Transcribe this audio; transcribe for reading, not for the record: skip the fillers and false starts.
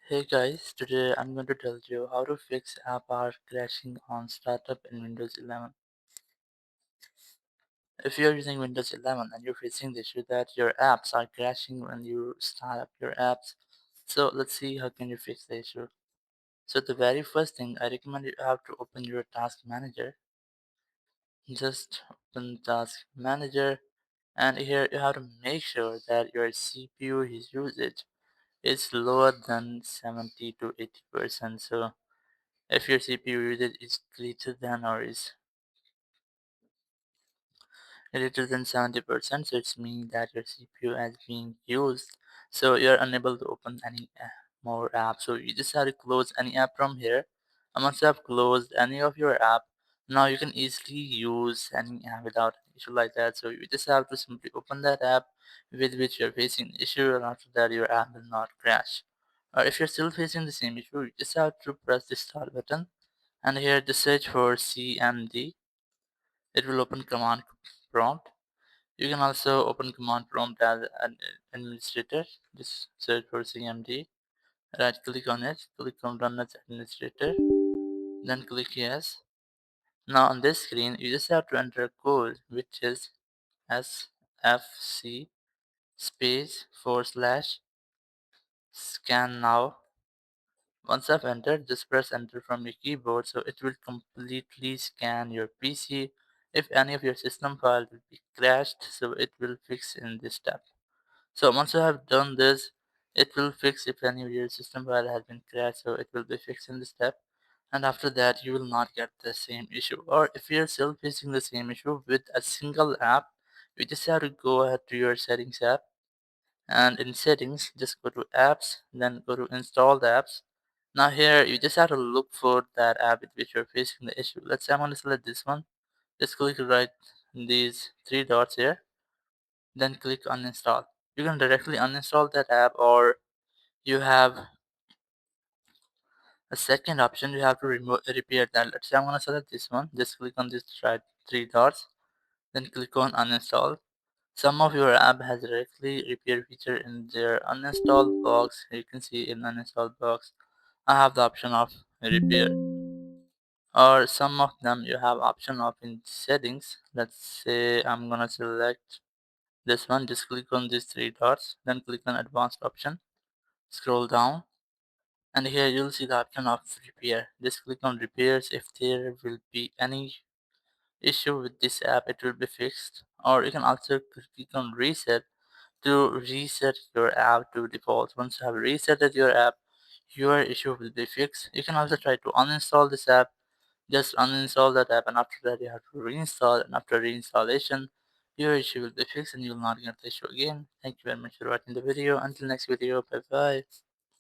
Hey guys, today I'm going to tell you how to fix app are crashing on startup in Windows 11. If you're using Windows 11 and you're facing the issue that your apps are crashing when you start up your apps, so let's see how can you fix the issue. So the very first thing I recommend you have to open your task manager. Just open task manager and here you have to make sure that your CPU usage is lower than 70 to 80%. So if your CPU usage is greater than or is greater than 70%, so it's meaning that your CPU is being used, so you're unable to open any more apps. So you just have to close any app from here. And once you have closed any of your app, now you can easily use any app without an issue like that. So you just have to simply open that app with which you're facing the issue, and after that your app will not crash. Or if you're still facing the same issue, you just have to press the start button and here just search for CMD. It will open command prompt. You can also open command prompt as an administrator. Just search for CMD. Right click on it. Click on run as administrator. Then click yes. Now on this screen, you just have to enter a code which is SFC space forward slash scan now. Once I've entered, just press enter from your keyboard so it will completely scan your PC. If any of your system file will be crashed, so it will fix in this step. So once you have done this, it will fix if any of your system file has been crashed, so it will be fixed in this step. And after that, you will not get the same issue. Or if you're still facing the same issue with a single app, you just have to go ahead to your settings app and in settings just go to apps, then go to install the apps. Now here you just have to look for that app with which you're facing the issue. Let's say I'm going to select this one. Just click right these three dots here, then click uninstall. You can directly uninstall that app, or you have a second option. You have to remove repair that. Let's say I'm going to select this one. Just click on this right three dots, then click on uninstall. Some of your app has directly repair feature in their uninstall box. You can see in uninstall box I have the option of repair, or some of them you have option of in settings. Let's say I'm gonna select this one. Just click on these three dots, then click on advanced option, scroll down, and here you'll see the option of repair. Just click on repairs. If there will be any issue with this app, it will be fixed. Or you can also click on reset to reset your app to default. Once you have resetted your app, your issue will be fixed. You can also try to uninstall this app. Just uninstall that app, and after that you have to reinstall, and after reinstallation your issue will be fixed and you will not get the issue again. Thank you very much for watching the video. Until next video, bye bye.